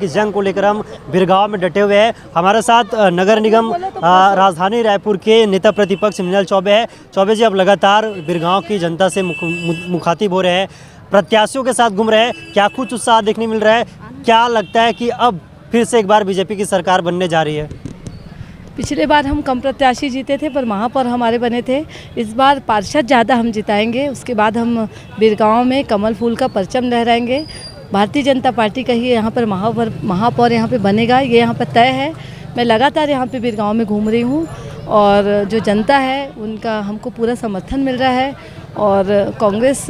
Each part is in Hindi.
इस जंग को लेकर हम बिरगांव में डटे हुए हैं। हमारे साथ नगर निगम राजधानी रायपुर के नेता प्रतिपक्ष मिनल चौबे है। चौबे जी, अब लगातार बिरगांव की जनता से मुखातिब हो रहे हैं, प्रत्याशियों के साथ घूम रहे हैं, क्या कुछ उत्साह देखने मिल रहा है? क्या लगता है कि अब फिर से एक बार बीजेपी की सरकार बनने जा रही है? पिछले बार हम कम प्रत्याशी जीते थे पर महापौर हमारे बने थे। इस बार पार्षद ज़्यादा हम जिताएंगे। उसके बाद हम बिरगांव में कमल फूल का परचम लहराएंगे। भारतीय जनता पार्टी का ही यहाँ पर महापौर यहाँ पे बनेगा, ये यहाँ पर तय है। मैं लगातार यहाँ पे बिरगांव में घूम रही हूँ और जो जनता है उनका हमको पूरा समर्थन मिल रहा है और कांग्रेस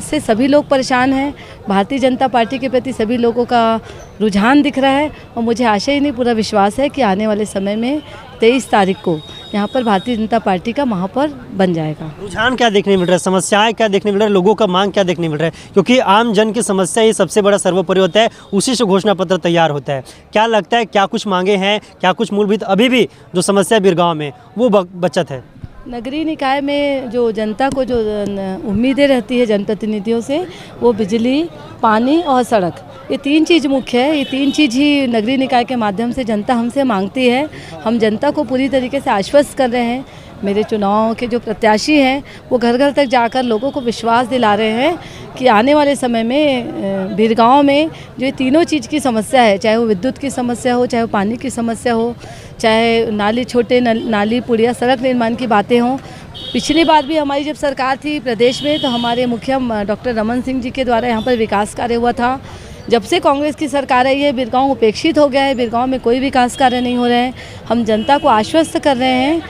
से सभी लोग परेशान हैं। भारतीय जनता पार्टी के प्रति सभी लोगों का रुझान दिख रहा है और मुझे आशा ही नहीं, पूरा विश्वास है कि आने वाले समय में 23 तारीख को यहाँ पर भारतीय जनता पार्टी का महापौर बन जाएगा। रुझान क्या देखने मिल रहा है, समस्याएं क्या देखने मिल रहा है, लोगों का मांग क्या देखने मिल रहा है? क्योंकि आम जन की समस्या ही सबसे बड़ा सर्वोपरि होता है, उसी से घोषणा पत्र तैयार होता है। क्या लगता है, क्या कुछ मांगे हैं, क्या कुछ मूलभूत अभी भी जो समस्या बिरगांव में वो बचत है? नगरीय निकाय में जो जनता को जो उम्मीदें रहती है जनप्रतिनिधियों से, वो बिजली, पानी और सड़क, ये 3 चीज़ मुख्य है। ये 3 चीज़ ही नगरीय निकाय के माध्यम से जनता हमसे मांगती है। हम जनता को पूरी तरीके से आश्वस्त कर रहे हैं। मेरे चुनाव के जो प्रत्याशी हैं वो घर घर तक जाकर लोगों को विश्वास दिला रहे हैं कि आने वाले समय में बिरगांव में जो ये तीनों चीज़ की समस्या है, चाहे वो विद्युत की समस्या हो, चाहे वो पानी की समस्या हो, चाहे नाली, छोटे नाली, पुलिया, सड़क निर्माण की बातें हों। पिछली बार भी हमारी जब सरकार थी प्रदेश में तो हमारे मुखिया डॉक्टर रमन सिंह जी के द्वारा यहाँ पर विकास कार्य हुआ था। जब से कांग्रेस की सरकार आई है बिरगांव उपेक्षित हो गया है, बिरगांव में कोई विकास कार्य नहीं हो रहे हैं। हम जनता को आश्वस्त कर रहे हैं,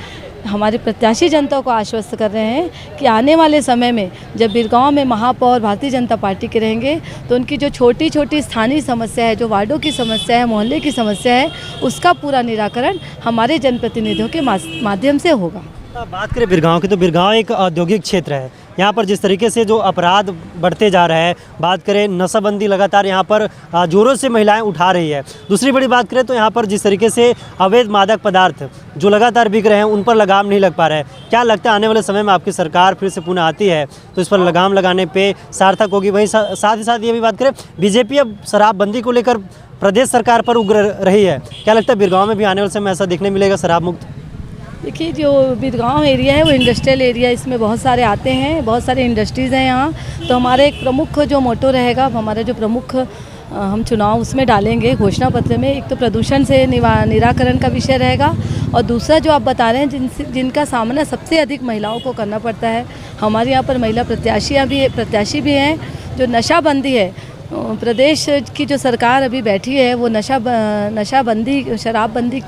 हमारे प्रत्याशी जनता को आश्वस्त कर रहे हैं कि आने वाले समय में जब बिरगांव में महापौर भारतीय जनता पार्टी के रहेंगे तो उनकी जो छोटी छोटी स्थानीय समस्या है, जो वार्डों की समस्या है, मोहल्ले की समस्या है, उसका पूरा निराकरण हमारे जनप्रतिनिधियों के माध्यम से होगा। बात करें बिरगांव की तो बिरगांव एक औद्योगिक क्षेत्र है। यहाँ पर जिस तरीके से जो अपराध बढ़ते जा रहा है, बात करें नशाबंदी लगातार यहाँ पर जोरों से महिलाएं उठा रही है। दूसरी बड़ी बात करें तो यहाँ पर जिस तरीके से अवैध मादक पदार्थ जो लगातार बिक रहे हैं उन पर लगाम नहीं लग पा रहा है। क्या लगता है आने वाले समय में आपकी सरकार फिर से पुनः आती है तो इस पर लगाम लगाने पर सार्थक होगी? वहीं साथ ही साथ ये भी बात करें, बीजेपी अब शराबबंदी को लेकर प्रदेश सरकार पर उग्र रही है। क्या लगता है बिरगांव में भी आने वाले समय ऐसा देखने मिलेगा, शराब मुक्त? देखिए, जो बिरगांव एरिया है वो इंडस्ट्रियल एरिया, इसमें बहुत सारे आते हैं, बहुत सारे इंडस्ट्रीज़ हैं यहाँ। तो हमारा एक प्रमुख जो मोटो रहेगा, हमारा जो प्रमुख हम चुनाव उसमें डालेंगे घोषणा पत्र में, एक तो प्रदूषण से निराकरण का विषय रहेगा और दूसरा जो आप बता रहे हैं जिनका सामना सबसे अधिक महिलाओं को करना पड़ता है, हमारे यहाँ पर महिला प्रत्याशी भी हैं। जो नशाबंदी है, प्रदेश की जो सरकार अभी बैठी है वो नशाबंदी, शराबबंदी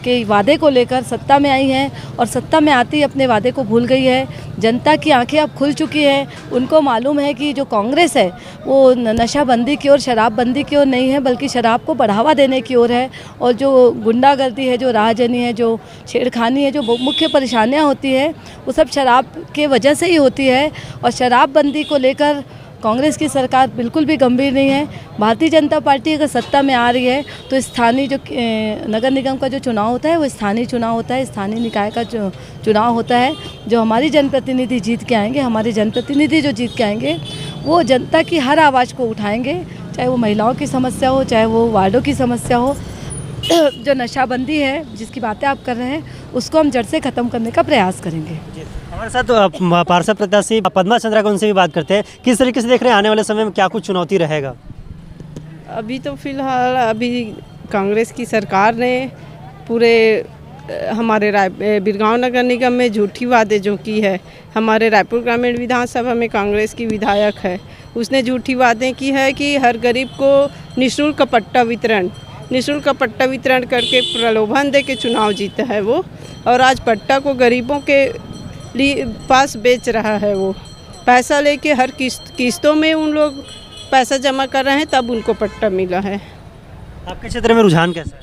के वादे को लेकर सत्ता में आई है और सत्ता में आती अपने वादे को भूल गई है। जनता की आंखें अब खुल चुकी हैं, उनको मालूम है कि जो कांग्रेस है वो नशाबंदी की ओर, शराबबंदी की ओर नहीं है, बल्कि शराब को बढ़ावा देने की ओर है। और जो गुंडागर्दी है, जो राहजनी है, जो छेड़खानी है, जो मुख्य परेशानियाँ होती है वो सब शराब के वजह से ही होती है। और शराबबंदी को लेकर कांग्रेस की सरकार बिल्कुल भी गंभीर नहीं है। भारतीय जनता पार्टी अगर सत्ता में आ रही है तो स्थानीय जो नगर निगम का जो चुनाव होता है वो स्थानीय चुनाव होता है, स्थानीय निकाय का जो चुनाव होता है। जो हमारी जनप्रतिनिधि जीत के आएंगे, हमारे जनप्रतिनिधि जो जीत के आएंगे वो जनता की हर आवाज़ को उठाएंगे, चाहे वो महिलाओं की समस्या हो, चाहे वो वार्डों की समस्या हो। जो नशाबंदी है जिसकी बातें आप कर रहे हैं उसको हम जड़ से ख़त्म करने का प्रयास करेंगे। हमारे साथ पार्षद प्रत्याशी पद्मा चंद्रा को, उनसे भी बात करते हैं। किस तरीके से देख रहे हैं आने वाले समय में क्या कुछ चुनौती रहेगा? अभी तो फिलहाल अभी कांग्रेस की सरकार ने पूरे हमारे बिरगांव नगर निगम में झूठी वादे जो की है। हमारे रायपुर ग्रामीण विधानसभा में कांग्रेस की विधायक है, उसने झूठी वादे की है कि हर गरीब को निःशुल्क पट्टा वितरण करके प्रलोभन दे के चुनाव जीता है वो। और आज पट्टा को गरीबों के पास बेच रहा है। वो पैसा लेके हर किस्तों में उन लोग पैसा जमा कर रहे हैं, तब उनको पट्टा मिला है। आपके क्षेत्र में रुझान कैसा है?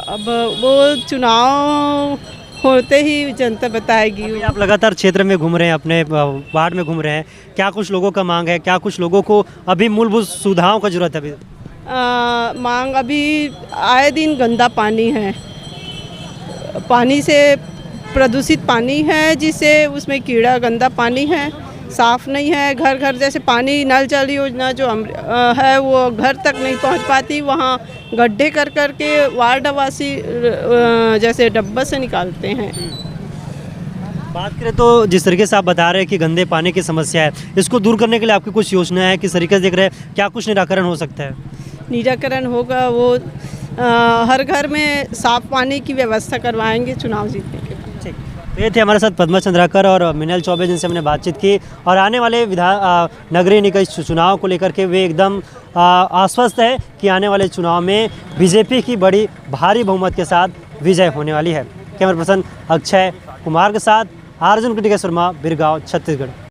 अब वो चुनाव होते ही जनता बताएगी। आप लगातार क्षेत्र में घूम रहे हैं, अपने वार्ड में घूम रहे हैं, क्या कुछ लोगों का मांग है, क्या कुछ लोगों को अभी मूलभूत सुविधाओं का जरूरत है? अभी मांग अभी आए दिन गंदा पानी है, पानी से प्रदूषित पानी है, जिससे उसमें कीड़ा, गंदा पानी है, साफ़ नहीं है। घर घर जैसे पानी नल जल योजना जो है वो घर तक नहीं पहुंच पाती, वहाँ गड्ढे कर कर के वार्डवासी जैसे डब्बा से निकालते हैं। बात करें तो जिस तरीके से आप बता रहे हैं कि गंदे पानी की समस्या है, इसको दूर करने के लिए आपकी कुछ योजना है, किस तरीके से देख रहे हैं, क्या कुछ निराकरण हो सकता है? निराकरण होगा वो हर घर में साफ पानी की व्यवस्था करवाएंगे चुनाव जीतने के बाद। ठीक, तो ये थे हमारे साथ पद्मा चंद्राकर और मिनल चौबे, जिनसे हमने बातचीत की और आने वाले नगरीय निकाय चुनाव को लेकर के वे एकदम आश्वस्त है कि आने वाले चुनाव में बीजेपी की बड़ी भारी बहुमत के साथ विजय होने वाली है। कैमरा पर्सन अक्षय कुमार के साथ अर्जुन कृतिका शर्मा, बिरगांव, छत्तीसगढ़।